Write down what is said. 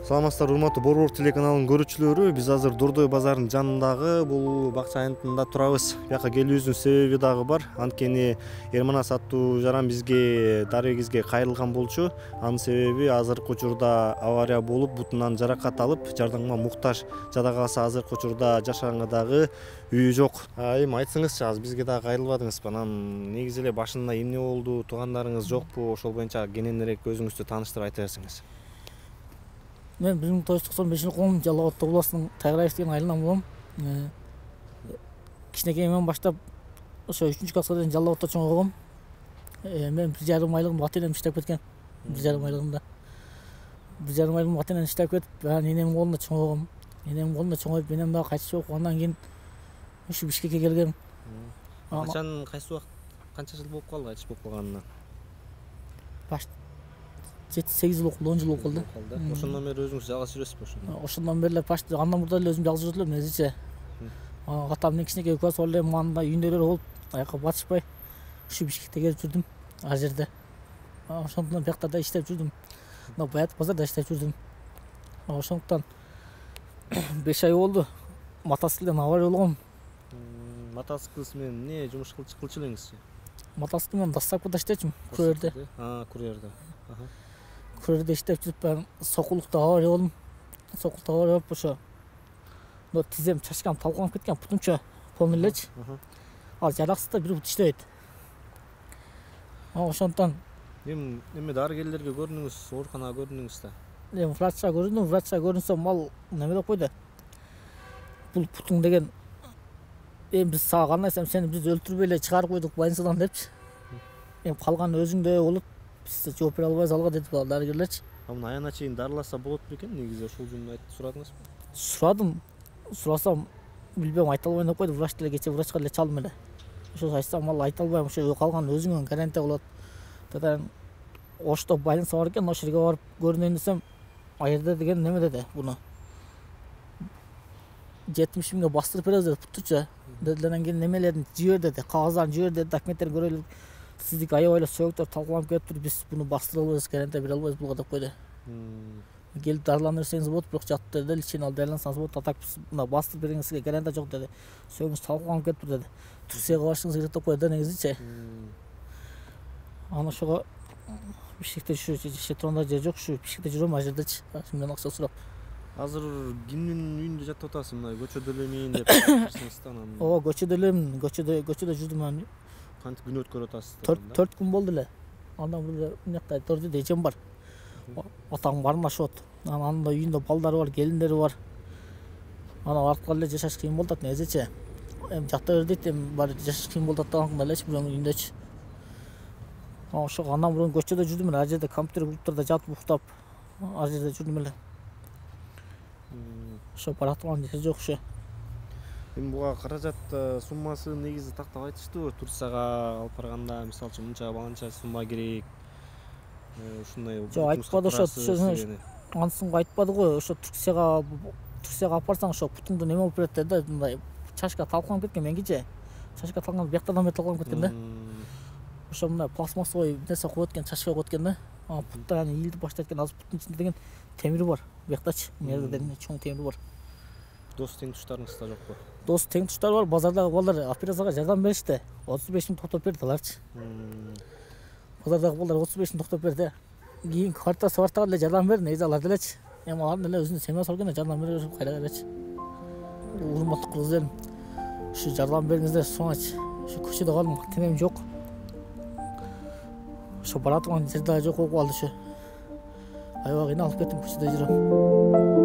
Саламатсыздар, урматтуу Борбор телеканалынын көрүүчүлөрү. Биз азыр Дордой базарынын жанындагы бул бакча айнтында турабыз. Бияка келүүбүздүн себеби дагы бар. Анткени Эрманас аттуу жаран бизге дарегибизге кайрылган болчу. Анын себеби азыркы учурда авария болуп, бутунан жаракат алып, жардамга муктаж. Жада калса азыркы учурда жашаганга дагы үйү жок. Эми айтсаңызчы, азыр бизге дагы кайрылбадыңызбы? Анан негизи эле башында эмне болду? Туугандарыңыз жокпу? Ошол боюнча кененирээк өзүңүздү тааныштырып айта берсеңиз. Мен 1995 жылы Жалал Абад областының Тайгыраев деген айылынан болом. Кичинекейимден баштап ошо 3-чү класска чейин Жалал Абадта чоңойгом. Мен 1,5 айлыгымда ата-энем иштеп кеткен. 1,5 айлыгымда. 1,5 айлыгымда ата-энем иштеп кетип, энемдин колунда чоңойгом. Энемдин колунда чоңоюп, энем дагы кайтыш окуп, андан кийин ушу Бишкекке келгем. Качан, кайсы убакыт, канча жыл болуп калды кайтыш болуп калганына? 7-8 жыл окулду, 10 жыл окуп калды. Ошондон бери өзүңүз жалгыз жүрөсүзбү ошондо? Ошондон бери эле почти андан мурда эле өзүм жалгыз жүрүп элем негизичи. Атам менен кичинекей экөөбүз бар эле, мында үйүндөгүлөр болуп, аяка батышпай ушу Бишкекте келип жүрдүм, ал жерде. Ошондон биякта да иштеп жүрдүм. Мына Баят базарда иштеп жүрдүм. Ошондуктан 5 ай болду. Мотоциклден авария болгом. Мотоциклист менен эмне жумуш кылчу элеңизчи? Мотоцикл менен доставкада иштечүмүн, курьерде. Курьерде. Курьерде иштеп жүрүп, мен Сокулукта авария болдум. Сокулукта авария болуп, ошо тизем чачкам талкаланып кеткен, путумча полный элечи. Ал жараксыз да, бир бут иштебейт. Ошондон эми дарыгерлерге көрүндүңүз, ооруканага көрүндүңүз да? Эми врачка көрүндүм, врачка көрүнсөм, ал неме деп койду. Бул путуң деген эми биз сага кандай десем, сени биз өлтүрбөй эле чыгарып койдук больницадан депчи. Эми калганы өзүңдө болот. Биз жооп бере албайбыз алга деди дарыгерлерчи. Мына аягына чейин дарыласа болот бекен, негизи ошол жөнүндө сурадыңызбы? Сурадым. Сурасам, билбейм, айта албайм деп койду. Врач деле кечээ врачка деле чалдым эле. Ошо айтсам, ал айта албайм, ошо калган өзүңөн гарантия болот. Деди, Ошто больница бар экен, ошол жерге барып көрүнөйүн десем, ал жерде деген неме деди, буну 70 миңге бастырып беребиз деди, путтучу. Деди, анан кийин немелерин жибер деди, кагаздарын жибер деди, документтерин көрөлү. Сиздики аябай эле сөөгүттөр талкаланып кетиптир, биз буну бастыра албайбыз, гарантия бере албайбыз буга деп койду. Келип дарылана берсеңиз болот, бирок жатты деди, лечение алып дарылансаңыз болот, атак биз мына бастырып бергенибизге гарантия жок деди. Сөөгүңүз талкаланып кетиптир деди. Турцияга барышыңыз керек деп койду негизичи. Анан ошого Бишкекте жеше турганда жер жок, ушу Бишкекте жүрөм, ал жердечи. Менен акча сурап. Азыр кимдин үйүндө жатып атасыз, мына көчөдө элемин деп айтсаңыз да анан? Ооба, көчөдө элемин, көчөдө жүрдүм анан. Кантип күн өткөрүп атасыз? 4 күн болду эле. Андан бир мынакта Дордойдо эжем бар. Атам барына ашып атат. Анан да үйүндө балдары бар, келиндери бар. Анан арткы эле жашаш кыйын болуп атат негизичи. Эми жата бер дейт, эми баары жашаш кыйын болуп атат даганда элечи, бирөөнүн үйүндөчү. Ошого андан бирөө көчөдө жүрдүм эле, ал жерде компьютер клубтарда жатып уктап, ал жерде жүрдүм эле. Ошо бара турган жер жок ошо. Эми буга каражат суммасы негизи тактап айтыштыбы? Турцияга алып барганда, мисалы үчүн мынча баланча сумма керек. Ушундай. Жок, айтпады ошо. Ансын айтпады го. Ошо Турцияга алып барсаң, ошо путуңду неме болуп берет деди, мындай чачка талкаланып кеткен менгиче. Чачка талкаланып, бияктардан бери талкаланып кеткен да. Ошо мындай пластмассовый нерсе коюп кеткен, чачка коюп кеткен да. Путтар ийилип баштайт экен, азыр путтун ичинде деген темир бар. Бияктачы, мына жерде чоң темир бар. Дос тең-туштарыңыз да жокпу? Дос тең-туштар бар, базардагы балдар операцияга жардам беришти. 35 миң токтоп берди аларчы. Базардагы балдар 35 миң токтоп берди. Кийин квартирасы бар дагы эле жардам берди, негизи алар делечи. Эми алардын эле өзүнүн семьясы бар экен, жардам бере берип кайра беречи. Урматтуу кыргыз элим, ушу жардам бериңиздер, соңачы. Ушу көчөдө калдым, темем жок. Ошо бара турган жерде жок болуп калды ошо. Аябай кыйналып кеттим, көчөдө жүрөм.